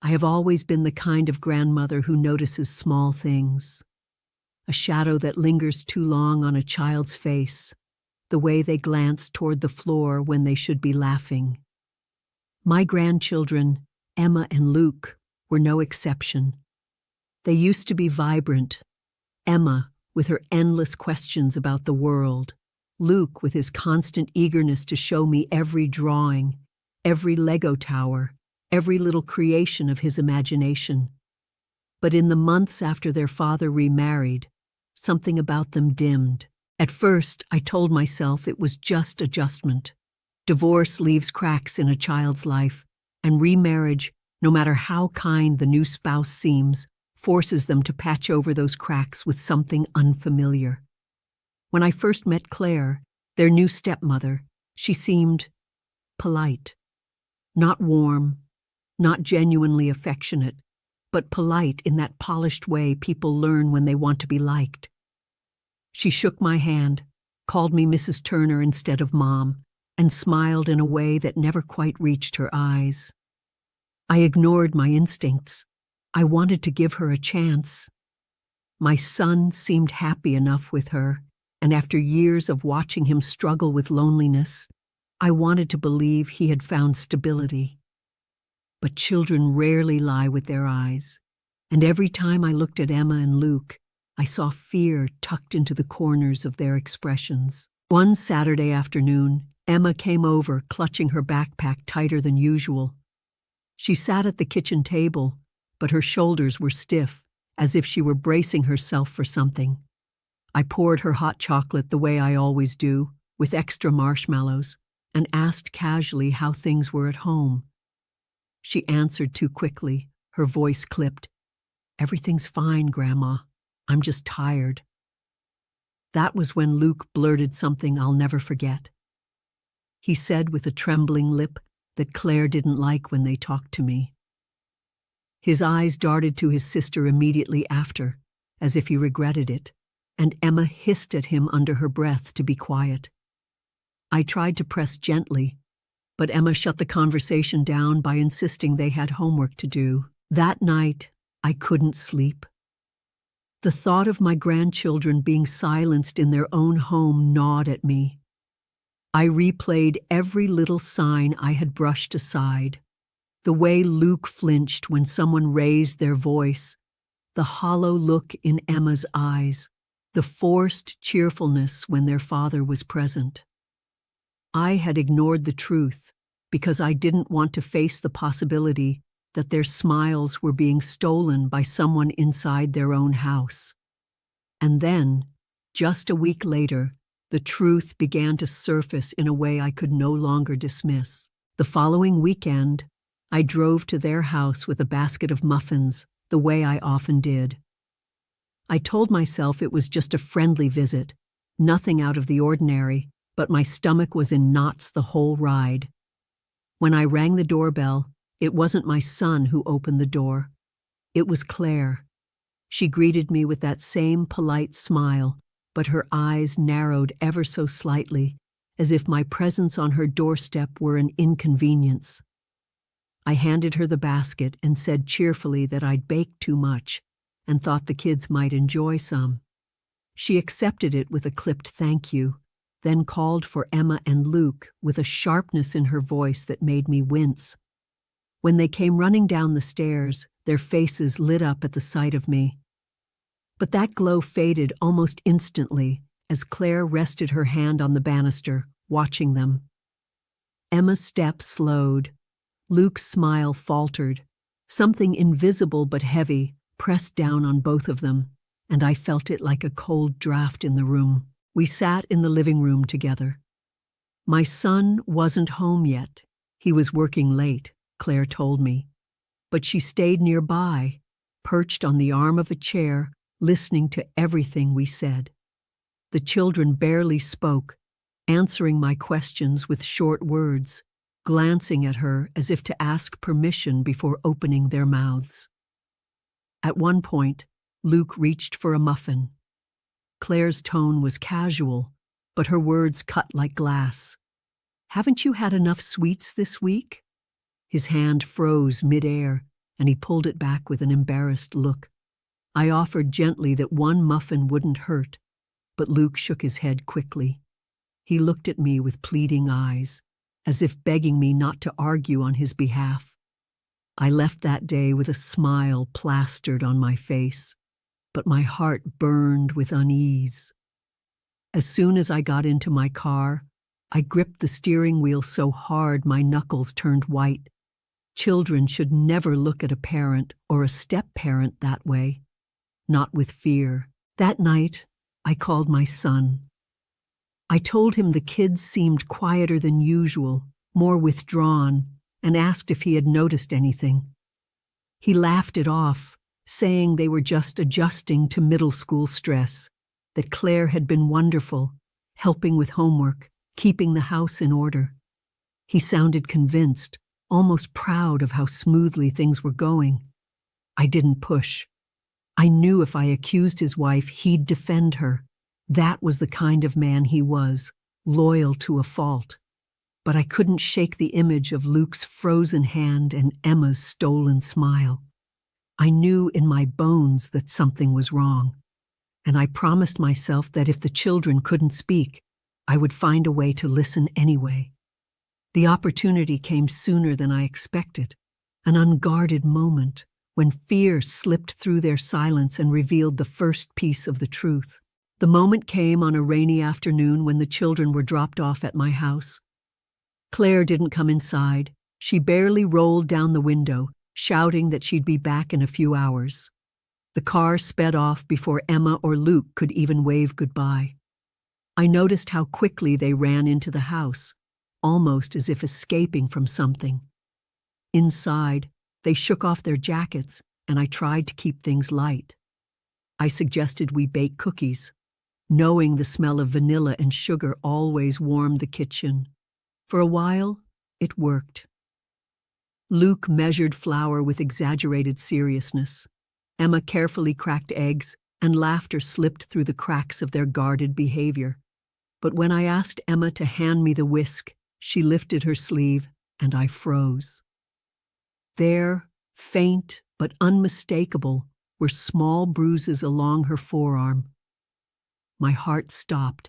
I have always been the kind of grandmother who notices small things. A shadow that lingers too long on a child's face, the way they glance toward the floor when they should be laughing. My grandchildren, Emma and Luke, were no exception. They used to be vibrant. Emma, with her endless questions about the world. Luke, with his constant eagerness to show me every drawing, every Lego tower, every little creation of his imagination. But in the months after their father remarried, something about them dimmed. At first, I told myself it was just adjustment. Divorce leaves cracks in a child's life, and remarriage, no matter how kind the new spouse seems, forces them to patch over those cracks with something unfamiliar. When I first met Claire, their new stepmother, she seemed polite. Not warm, not genuinely affectionate, but polite in that polished way people learn when they want to be liked. She shook my hand, called me Mrs. Turner instead of Mom, and smiled in a way that never quite reached her eyes. I ignored my instincts. I wanted to give her a chance. My son seemed happy enough with her, and after years of watching him struggle with loneliness, I wanted to believe he had found stability. But children rarely lie with their eyes, and every time I looked at Emma and Luke, I saw fear tucked into the corners of their expressions. One Saturday afternoon, Emma came over, clutching her backpack tighter than usual. She sat at the kitchen table, but her shoulders were stiff, as if she were bracing herself for something. I poured her hot chocolate the way I always do, with extra marshmallows, and asked casually how things were at home. She answered too quickly, her voice clipped. "Everything's fine, Grandma. I'm just tired." That was when Luke blurted something I'll never forget. He said with a trembling lip that Claire didn't like when they talked to me. His eyes darted to his sister immediately after, as if he regretted it, and Emma hissed at him under her breath to be quiet. I tried to press gently, but Emma shut the conversation down by insisting they had homework to do. That night, I couldn't sleep. The thought of my grandchildren being silenced in their own home gnawed at me. I replayed every little sign I had brushed aside. The way Luke flinched when someone raised their voice, the hollow look in Emma's eyes, the forced cheerfulness when their father was present. I had ignored the truth because I didn't want to face the possibility that their smiles were being stolen by someone inside their own house. And then, just a week later, the truth began to surface in a way I could no longer dismiss. The following weekend, I drove to their house with a basket of muffins, the way I often did. I told myself it was just a friendly visit, nothing out of the ordinary, but my stomach was in knots the whole ride. When I rang the doorbell, it wasn't my son who opened the door. It was Claire. She greeted me with that same polite smile, but her eyes narrowed ever so slightly, as if my presence on her doorstep were an inconvenience. I handed her the basket and said cheerfully that I'd baked too much and thought the kids might enjoy some. She accepted it with a clipped thank you, then called for Emma and Luke with a sharpness in her voice that made me wince. When they came running down the stairs, their faces lit up at the sight of me. But that glow faded almost instantly as Claire rested her hand on the banister, watching them. Emma's step slowed. Luke's smile faltered. Something invisible but heavy pressed down on both of them, and I felt it like a cold draft in the room. We sat in the living room together. My son wasn't home yet. He was working late, Claire told me. But she stayed nearby, perched on the arm of a chair, listening to everything we said. The children barely spoke, answering my questions with short words, glancing at her as if to ask permission before opening their mouths. At one point, Luke reached for a muffin. Claire's tone was casual, but her words cut like glass. "Haven't you had enough sweets this week?" His hand froze midair, and he pulled it back with an embarrassed look. I offered gently that one muffin wouldn't hurt, but Luke shook his head quickly. He looked at me with pleading eyes, as if begging me not to argue on his behalf. I left that day with a smile plastered on my face, but my heart burned with unease. As soon as I got into my car, I gripped the steering wheel so hard my knuckles turned white. Children should never look at a parent or a step-parent that way, not with fear. That night, I called my son. I told him the kids seemed quieter than usual, more withdrawn, and asked if he had noticed anything. He laughed it off, saying they were just adjusting to middle school stress, that Claire had been wonderful, helping with homework, keeping the house in order. He sounded convinced, almost proud of how smoothly things were going. I didn't push. I knew if I accused his wife, he'd defend her. That was the kind of man he was, loyal to a fault. But I couldn't shake the image of Luke's frozen hand and Emma's stolen smile. I knew in my bones that something was wrong, and I promised myself that if the children couldn't speak, I would find a way to listen anyway. The opportunity came sooner than I expected, an unguarded moment when fear slipped through their silence and revealed the first piece of the truth. The moment came on a rainy afternoon when the children were dropped off at my house. Claire didn't come inside. She barely rolled down the window, shouting that she'd be back in a few hours. The car sped off before Emma or Luke could even wave goodbye. I noticed how quickly they ran into the house, almost as if escaping from something. Inside, they shook off their jackets, and I tried to keep things light. I suggested we bake cookies, knowing the smell of vanilla and sugar always warmed the kitchen. For a while, it worked. Luke measured flour with exaggerated seriousness. Emma carefully cracked eggs, and laughter slipped through the cracks of their guarded behavior. But when I asked Emma to hand me the whisk, she lifted her sleeve, and I froze. There, faint but unmistakable, were small bruises along her forearm. My heart stopped.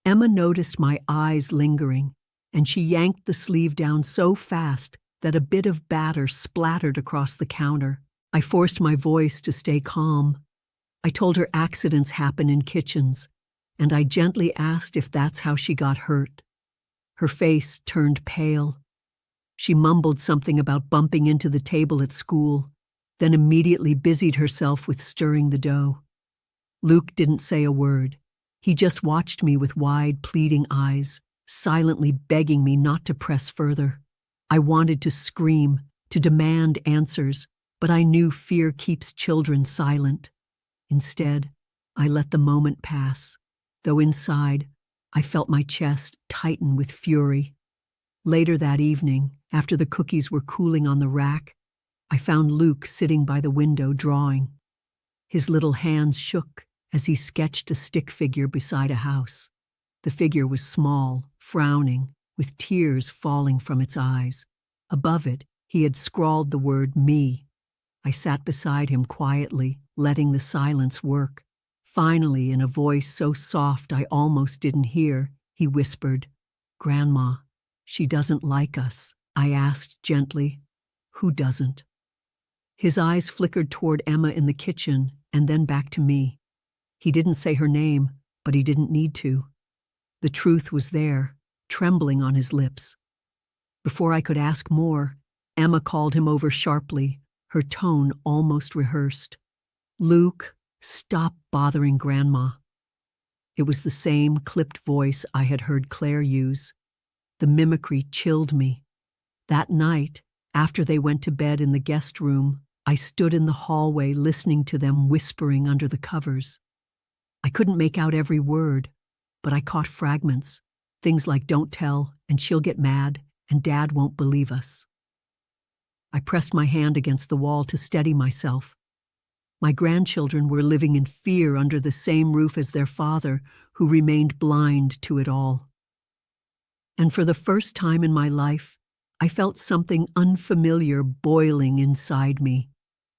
Emma noticed my eyes lingering, and she yanked the sleeve down so fast that a bit of batter splattered across the counter. I forced my voice to stay calm. I told her accidents happen in kitchens, and I gently asked if that's how she got hurt. Her face turned pale. She mumbled something about bumping into the table at school, then immediately busied herself with stirring the dough. Luke didn't say a word. He just watched me with wide, pleading eyes, silently begging me not to press further. I wanted to scream, to demand answers, but I knew fear keeps children silent. Instead, I let the moment pass, though inside, I felt my chest tighten with fury. Later that evening, after the cookies were cooling on the rack, I found Luke sitting by the window drawing. His little hands shook as he sketched a stick figure beside a house. The figure was small, frowning, with tears falling from its eyes. Above it, he had scrawled the word "me." I sat beside him quietly, letting the silence work. Finally, in a voice so soft I almost didn't hear, he whispered, "Grandma, she doesn't like us." I asked gently, "Who doesn't?" His eyes flickered toward Emma in the kitchen and then back to me. He didn't say her name, but he didn't need to. The truth was there, trembling on his lips. Before I could ask more, Emma called him over sharply, her tone almost rehearsed. "Luke, stop bothering Grandma." It was the same clipped voice I had heard Claire use. The mimicry chilled me. That night, after they went to bed in the guest room, I stood in the hallway listening to them whispering under the covers. I couldn't make out every word, but I caught fragments, things like "don't tell," and "she'll get mad," and "Dad won't believe us." I pressed my hand against the wall to steady myself. My grandchildren were living in fear under the same roof as their father, who remained blind to it all. And for the first time in my life, I felt something unfamiliar boiling inside me.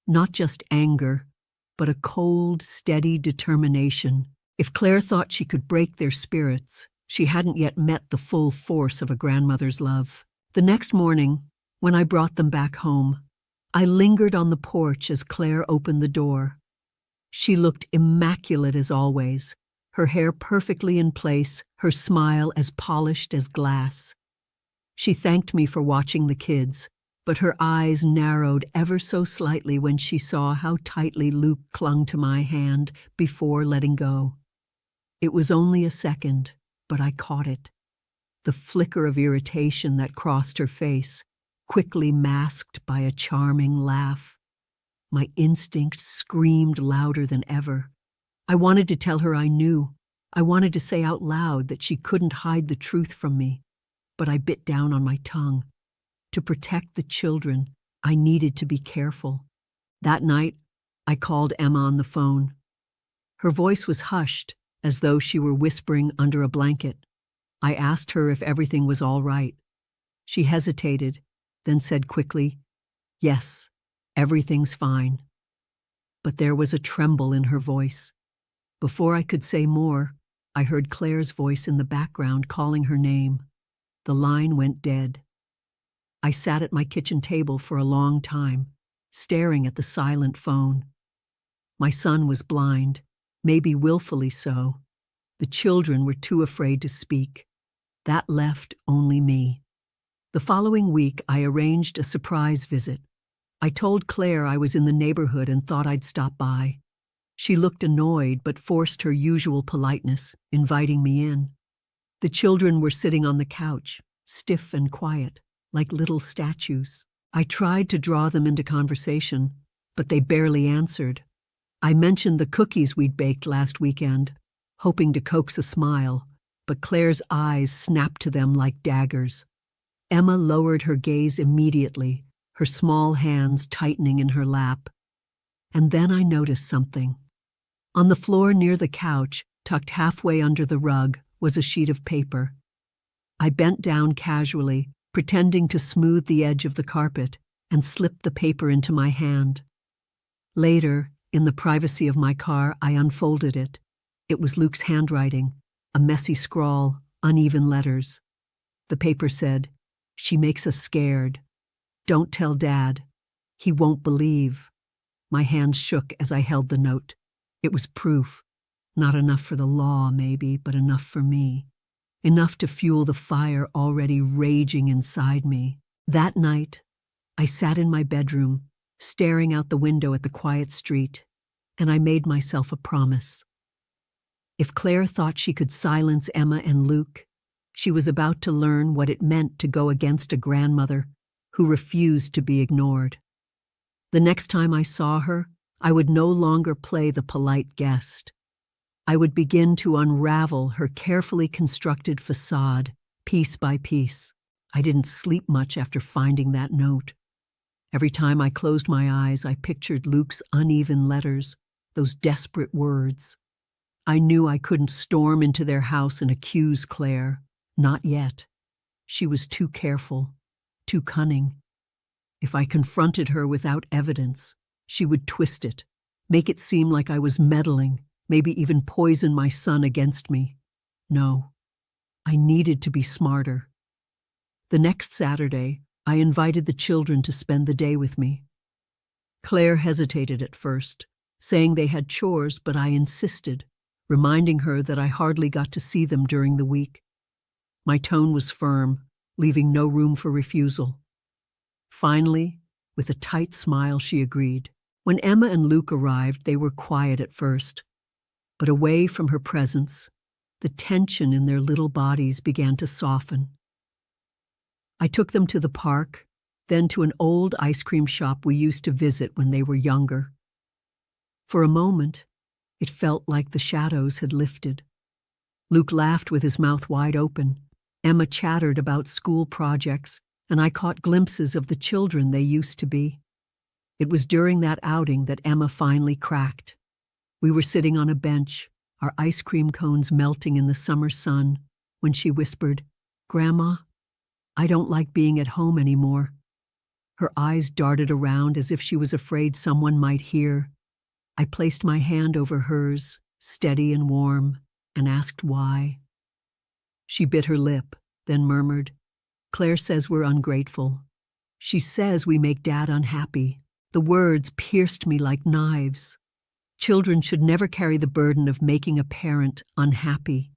Not just anger, but a cold, steady determination. If Claire thought she could break their spirits, she hadn't yet met the full force of a grandmother's love. The next morning, when I brought them back home, I lingered on the porch as Claire opened the door. She looked immaculate as always, her hair perfectly in place, her smile as polished as glass. She thanked me for watching the kids, but her eyes narrowed ever so slightly when she saw how tightly Luke clung to my hand before letting go. It was only a second, but I caught it. The flicker of irritation that crossed her face, quickly masked by a charming laugh. My instinct screamed louder than ever. I wanted to tell her I knew. I wanted to say out loud that she couldn't hide the truth from me, but I bit down on my tongue. To protect the children, I needed to be careful. That night, I called Emma on the phone. Her voice was hushed, as though she were whispering under a blanket. I asked her if everything was all right. She hesitated, then said quickly, "Yes, everything's fine." But there was a tremble in her voice. Before I could say more, I heard Claire's voice in the background calling her name. The line went dead. I sat at my kitchen table for a long time, staring at the silent phone. My son was blind, maybe willfully so. The children were too afraid to speak. That left only me. The following week, I arranged a surprise visit. I told Claire I was in the neighborhood and thought I'd stop by. She looked annoyed but forced her usual politeness, inviting me in. The children were sitting on the couch, stiff and quiet, like little statues. I tried to draw them into conversation, but they barely answered. I mentioned the cookies we'd baked last weekend, hoping to coax a smile, but Claire's eyes snapped to them like daggers. Emma lowered her gaze immediately, her small hands tightening in her lap. And then I noticed something. On the floor near the couch, tucked halfway under the rug, was a sheet of paper. I bent down casually, pretending to smooth the edge of the carpet, and slipped the paper into my hand. Later, in the privacy of my car, I unfolded it. It was Luke's handwriting, a messy scrawl, uneven letters. The paper said, "She makes us scared. Don't tell Dad. He won't believe." My hands shook as I held the note. It was proof. Not enough for the law, maybe, but enough for me. Enough to fuel the fire already raging inside me. That night, I sat in my bedroom, staring out the window at the quiet street, and I made myself a promise. If Claire thought she could silence Emma and Luke, she was about to learn what it meant to go against a grandmother who refused to be ignored. The next time I saw her, I would no longer play the polite guest. I would begin to unravel her carefully constructed facade, piece by piece. I didn't sleep much after finding that note. Every time I closed my eyes, I pictured Luke's uneven letters, those desperate words. I knew I couldn't storm into their house and accuse Claire. Not yet. She was too careful, too cunning. If I confronted her without evidence, she would twist it, make it seem like I was meddling, maybe even poison my son against me. No, I needed to be smarter. The next Saturday, I invited the children to spend the day with me. Claire hesitated at first, saying they had chores, but I insisted, reminding her that I hardly got to see them during the week. My tone was firm, leaving no room for refusal. Finally, with a tight smile, she agreed. When Emma and Luke arrived, they were quiet at first. But away from her presence, the tension in their little bodies began to soften. I took them to the park, then to an old ice cream shop we used to visit when they were younger. For a moment, it felt like the shadows had lifted. Luke laughed with his mouth wide open. Emma chattered about school projects, and I caught glimpses of the children they used to be. It was during that outing that Emma finally cracked. We were sitting on a bench, our ice cream cones melting in the summer sun, when she whispered, "Grandma, I don't like being at home anymore." Her eyes darted around as if she was afraid someone might hear. I placed my hand over hers, steady and warm, and asked why. She bit her lip, then murmured, "Claire says we're ungrateful. She says we make Dad unhappy." The words pierced me like knives. Children should never carry the burden of making a parent unhappy.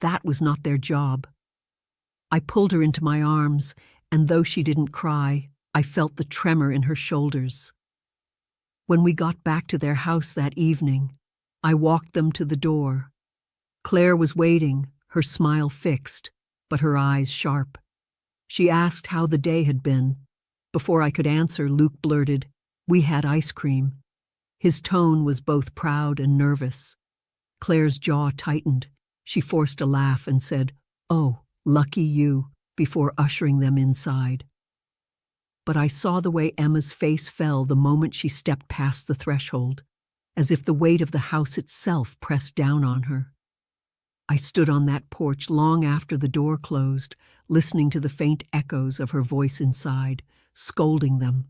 That was not their job. I pulled her into my arms, and though she didn't cry, I felt the tremor in her shoulders. When we got back to their house that evening, I walked them to the door. Claire was waiting, her smile fixed, but her eyes sharp. She asked how the day had been. Before I could answer, Luke blurted, "We had ice cream." His tone was both proud and nervous. Claire's jaw tightened. She forced a laugh and said, "Oh, lucky you," before ushering them inside. But I saw the way Emma's face fell the moment she stepped past the threshold, as if the weight of the house itself pressed down on her. I stood on that porch long after the door closed, listening to the faint echoes of her voice inside, scolding them.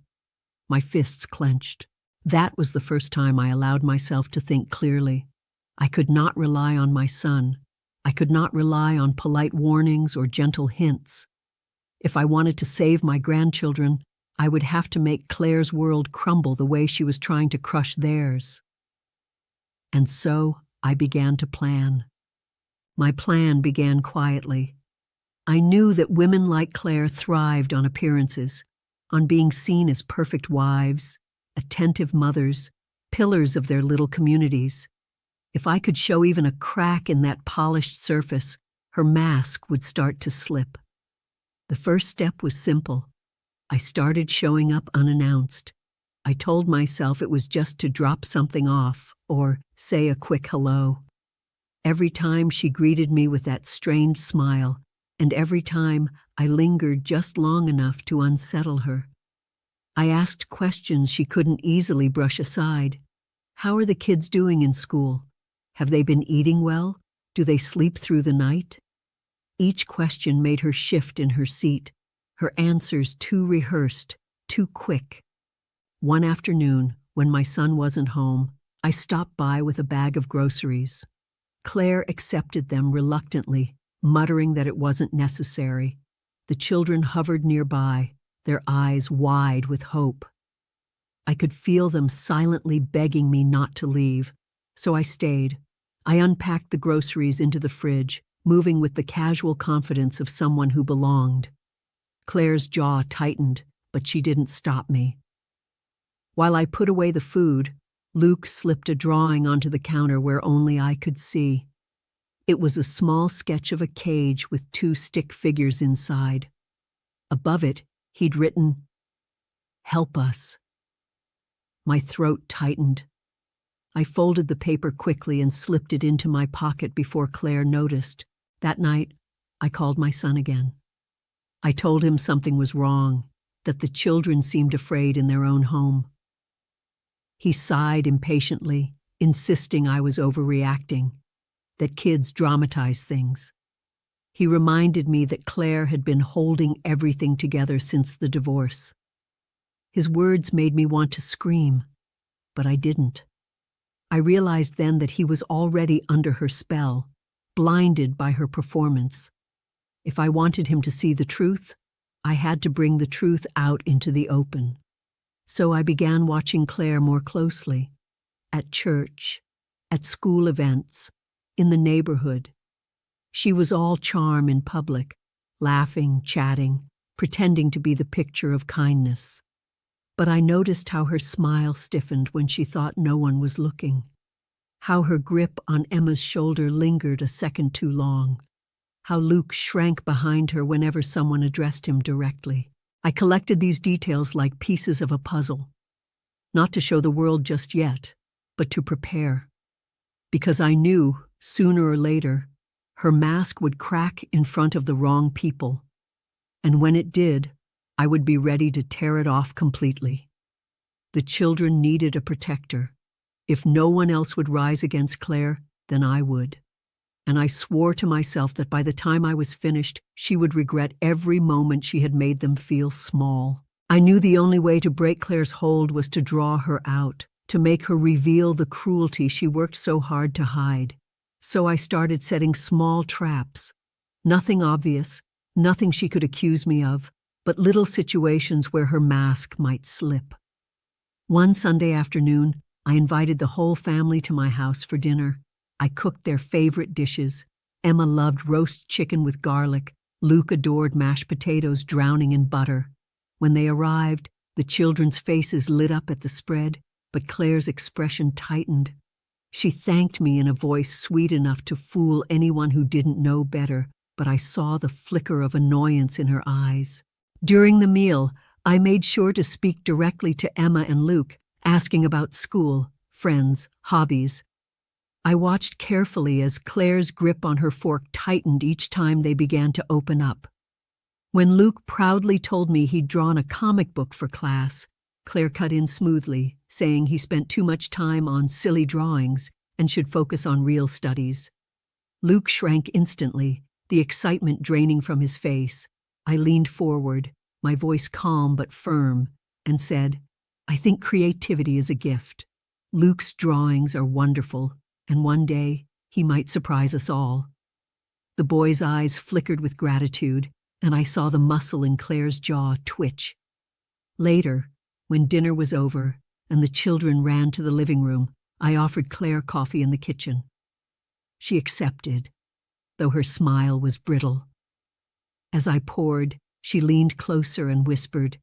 My fists clenched. That was the first time I allowed myself to think clearly. I could not rely on my son. I could not rely on polite warnings or gentle hints. If I wanted to save my grandchildren, I would have to make Claire's world crumble the way she was trying to crush theirs. And so I began to plan. My plan began quietly. I knew that women like Claire thrived on appearances, on being seen as perfect wives, attentive mothers, pillars of their little communities. If I could show even a crack in that polished surface, her mask would start to slip. The first step was simple. I started showing up unannounced. I told myself it was just to drop something off or say a quick hello. Every time she greeted me with that strained smile, and every time I lingered just long enough to unsettle her. I asked questions she couldn't easily brush aside. How are the kids doing in school? Have they been eating well? Do they sleep through the night? Each question made her shift in her seat, her answers too rehearsed, too quick. One afternoon, when my son wasn't home, I stopped by with a bag of groceries. Claire accepted them reluctantly, muttering that it wasn't necessary. The children hovered nearby, their eyes wide with hope. I could feel them silently begging me not to leave, so I stayed. I unpacked the groceries into the fridge, moving with the casual confidence of someone who belonged. Claire's jaw tightened, but she didn't stop me. While I put away the food, Luke slipped a drawing onto the counter where only I could see. It was a small sketch of a cage with 2 stick figures inside. Above it, he'd written, "Help us." My throat tightened. I folded the paper quickly and slipped it into my pocket before Claire noticed. That night, I called my son again. I told him something was wrong, that the children seemed afraid in their own home. He sighed impatiently, insisting I was overreacting, that kids dramatize things. He reminded me that Claire had been holding everything together since the divorce. His words made me want to scream, but I didn't. I realized then that he was already under her spell, blinded by her performance. If I wanted him to see the truth, I had to bring the truth out into the open. So I began watching Claire more closely, at church, at school events, in the neighborhood. She was all charm in public, laughing, chatting, pretending to be the picture of kindness. But I noticed how her smile stiffened when she thought no one was looking, how her grip on Emma's shoulder lingered a second too long, how Luke shrank behind her whenever someone addressed him directly. I collected these details like pieces of a puzzle, not to show the world just yet, but to prepare. Because I knew, sooner or later, her mask would crack in front of the wrong people. And when it did, I would be ready to tear it off completely. The children needed a protector. If no one else would rise against Claire, then I would. and I swore to myself that by the time I was finished, she would regret every moment she had made them feel small. I knew the only way to break Claire's hold was to draw her out, to make her reveal the cruelty she worked so hard to hide. So I started setting small traps. Nothing obvious, nothing she could accuse me of, but little situations where her mask might slip. One Sunday afternoon, I invited the whole family to my house for dinner. I cooked their favorite dishes. Emma loved roast chicken with garlic. Luke adored mashed potatoes drowning in butter. When they arrived, the children's faces lit up at the spread, but Claire's expression tightened. She thanked me in a voice sweet enough to fool anyone who didn't know better, but I saw the flicker of annoyance in her eyes. During the meal, I made sure to speak directly to Emma and Luke, asking about school, friends, hobbies. I watched carefully as Claire's grip on her fork tightened each time they began to open up. When Luke proudly told me he'd drawn a comic book for class, Claire cut in smoothly, saying he spent too much time on silly drawings and should focus on real studies. Luke shrank instantly, the excitement draining from his face. I leaned forward, my voice calm but firm, and said, "I think creativity is a gift. Luke's drawings are wonderful, and one day he might surprise us all." The boy's eyes flickered with gratitude, and I saw the muscle in Claire's jaw twitch. Later, when dinner was over and the children ran to the living room, I offered Claire coffee in the kitchen. She accepted, though her smile was brittle. As I poured, she leaned closer and whispered,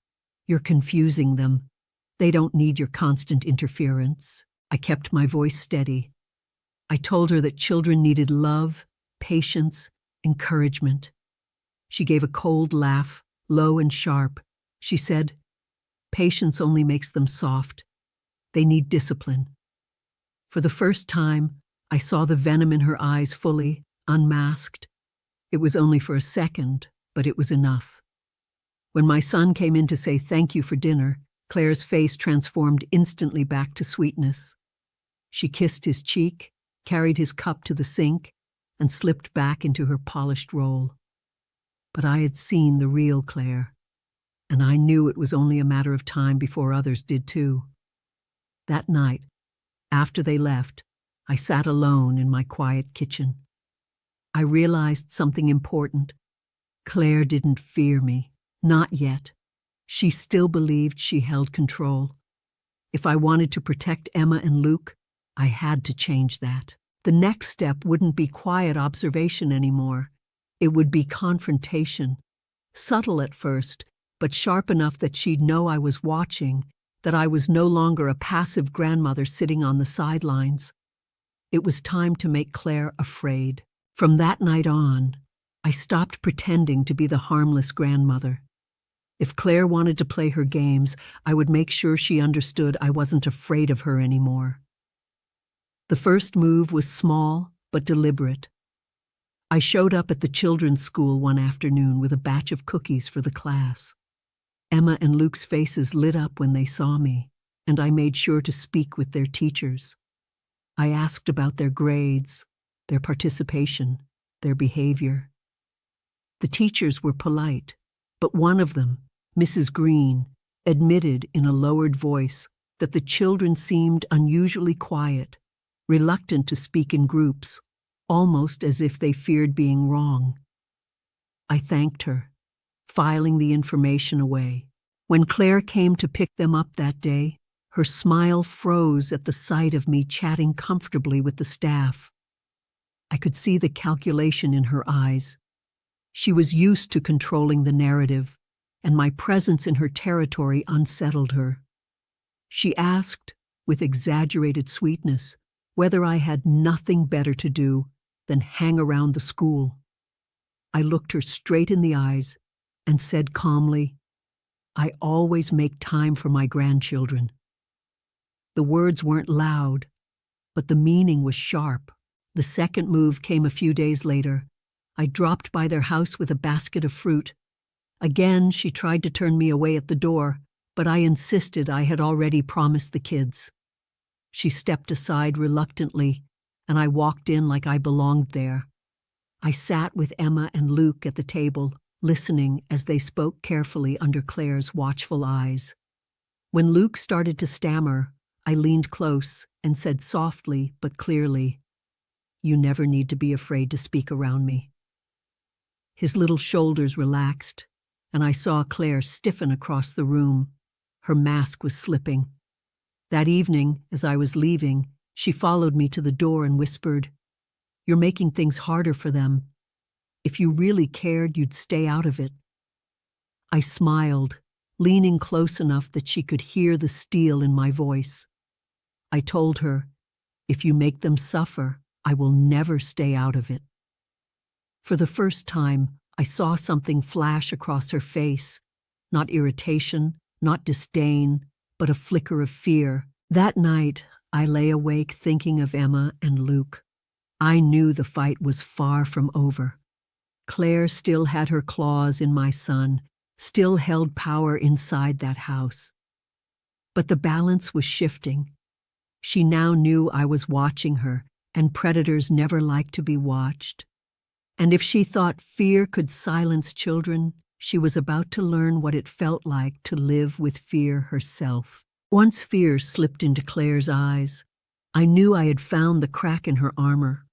"You're confusing them. They don't need your constant interference." I kept my voice steady. I told her that children needed love, patience, encouragement. She gave a cold laugh, low and sharp. She said, "Patience only makes them soft. They need discipline." For the first time, I saw the venom in her eyes fully, unmasked. It was only for a second, but it was enough. When my son came in to say thank you for dinner, Claire's face transformed instantly back to sweetness. She kissed his cheek, carried his cup to the sink, and slipped back into her polished role. But I had seen the real Claire, and I knew it was only a matter of time before others did too. That night, after they left, I sat alone in my quiet kitchen. I realized something important. Claire didn't fear me, not yet. She still believed she held control. If I wanted to protect Emma and Luke, I had to change that. The next step wouldn't be quiet observation anymore. It would be confrontation. Subtle at first, but sharp enough that she'd know I was watching, that I was no longer a passive grandmother sitting on the sidelines. It was time to make Claire afraid. From that night on, I stopped pretending to be the harmless grandmother. If Claire wanted to play her games, I would make sure she understood I wasn't afraid of her anymore. The first move was small but deliberate. I showed up at the children's school one afternoon with a batch of cookies for the class. Emma and Luke's faces lit up when they saw me, and I made sure to speak with their teachers. I asked about their grades, their participation, their behavior. The teachers were polite, but one of them, Mrs. Green, admitted in a lowered voice that the children seemed unusually quiet, reluctant to speak in groups, almost as if they feared being wrong. I thanked her, filing the information away. When Claire came to pick them up that day, her smile froze at the sight of me chatting comfortably with the staff. I could see the calculation in her eyes. She was used to controlling the narrative, and my presence in her territory unsettled her. She asked, with exaggerated sweetness, whether I had nothing better to do than hang around the school. I looked her straight in the eyes and said calmly, "I always make time for my grandchildren." The words weren't loud, but the meaning was sharp. The second move came a few days later. I dropped by their house with a basket of fruit. Again, she tried to turn me away at the door, but I insisted I had already promised the kids. She stepped aside reluctantly, and I walked in like I belonged there. I sat with Emma and Luke at the table, listening as they spoke carefully under Claire's watchful eyes. When Luke started to stammer, I leaned close and said softly but clearly, "You never need to be afraid to speak around me." His little shoulders relaxed, and I saw Claire stiffen across the room. Her mask was slipping. That evening, as I was leaving, she followed me to the door and whispered, "You're making things harder for them. If you really cared, you'd stay out of it." I smiled, leaning close enough that she could hear the steel in my voice. I told her, "If you make them suffer, I will never stay out of it." For the first time, I saw something flash across her face, not irritation, not disdain, but a flicker of fear. That night, I lay awake thinking of Emma and Luke. I knew the fight was far from over. Claire still had her claws in my son, still held power inside that house. But the balance was shifting. She now knew I was watching her, and predators never like to be watched. And if she thought fear could silence children, she was about to learn what it felt like to live with fear herself. Once fear slipped into Claire's eyes, I knew I had found the crack in her armor.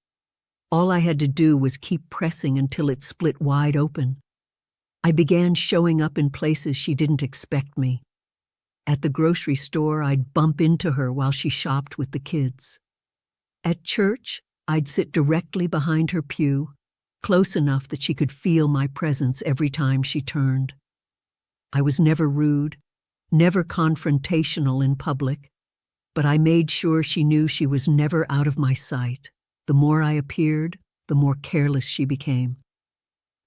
All I had to do was keep pressing until it split wide open. I began showing up in places she didn't expect me. At the grocery store, I'd bump into her while she shopped with the kids. At church, I'd sit directly behind her pew, close enough that she could feel my presence every time she turned. I was never rude, never confrontational in public, but I made sure she knew she was never out of my sight. The more I appeared, the more careless she became.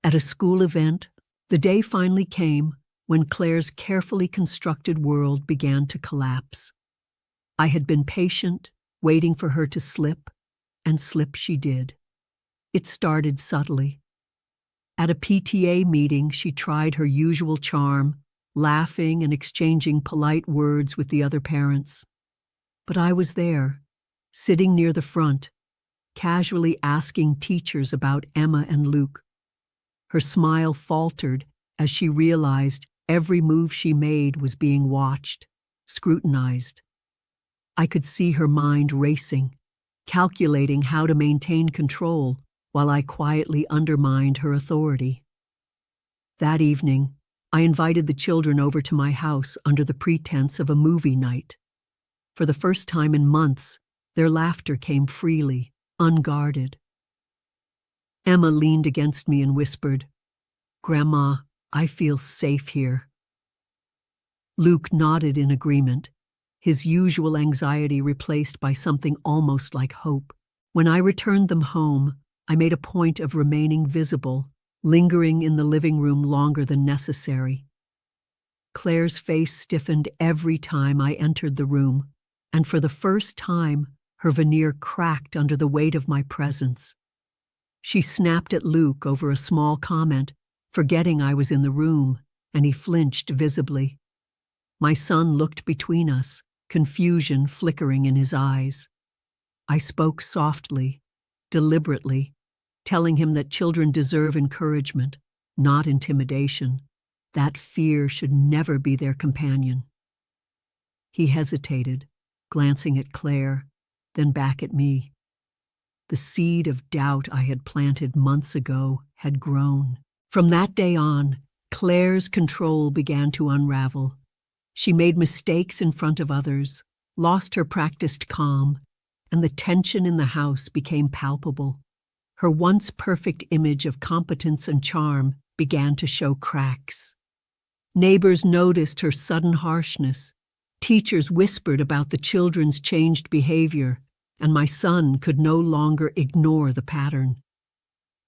At a school event, the day finally came when Claire's carefully constructed world began to collapse. I had been patient, waiting for her to slip, and slip she did. It started subtly. At a PTA meeting, she tried her usual charm, laughing and exchanging polite words with the other parents. But I was there, sitting near the front, casually asking teachers about Emma and Luke. Her smile faltered as she realized every move she made was being watched, scrutinized. I could see her mind racing, calculating how to maintain control while I quietly undermined her authority. That evening, I invited the children over to my house under the pretense of a movie night. For the first time in months, their laughter came freely, unguarded. Emma leaned against me and whispered, "Grandma, I feel safe here." Luke nodded in agreement, his usual anxiety replaced by something almost like hope. When I returned them home, I made a point of remaining visible, lingering in the living room longer than necessary. Claire's face stiffened every time I entered the room, and for the first time, her veneer cracked under the weight of my presence. She snapped at Luke over a small comment, forgetting I was in the room, and he flinched visibly. My son looked between us, confusion flickering in his eyes. I spoke softly, deliberately, telling him that children deserve encouragement, not intimidation. That fear should never be their companion. He hesitated, glancing at Claire, then back at me. The seed of doubt I had planted months ago had grown. From that day on, Claire's control began to unravel. She made mistakes in front of others, lost her practiced calm, and the tension in the house became palpable. Her once perfect image of competence and charm began to show cracks. Neighbors noticed her sudden harshness. Teachers whispered about the children's changed behavior, and my son could no longer ignore the pattern.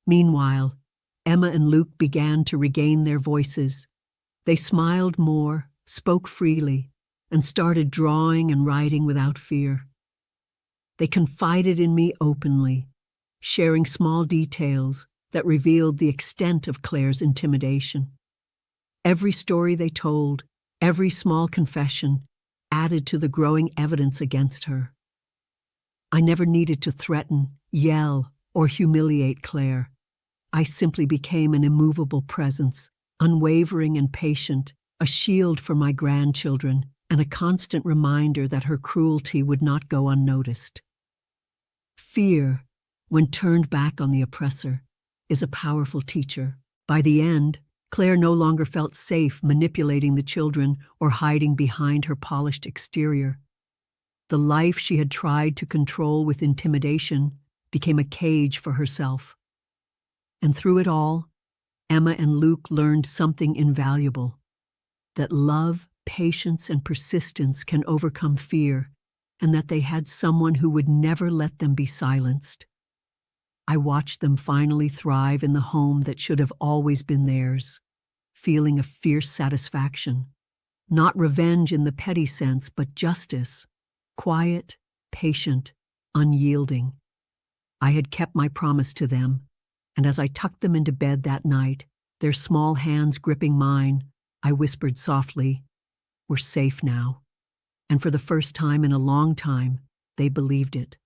Meanwhile, Emma and Luke began to regain their voices. They smiled more, spoke freely, and started drawing and writing without fear. They confided in me openly, sharing small details that revealed the extent of Claire's intimidation. Every story they told, every small confession, added to the growing evidence against her. I never needed to threaten, yell, or humiliate Claire. I simply became an immovable presence, unwavering and patient, a shield for my grandchildren, and a constant reminder that her cruelty would not go unnoticed. Fear, when turned back on the oppressor, is a powerful teacher. By the end, Claire no longer felt safe manipulating the children or hiding behind her polished exterior. The life she had tried to control with intimidation became a cage for herself. And through it all, Emma and Luke learned something invaluable: that love, patience, and persistence can overcome fear, and that they had someone who would never let them be silenced. I watched them finally thrive in the home that should have always been theirs, feeling a fierce satisfaction. Not revenge in the petty sense, but justice. Quiet, patient, unyielding. I had kept my promise to them, and as I tucked them into bed that night, their small hands gripping mine, I whispered softly, "We're safe now." And for the first time in a long time, they believed it.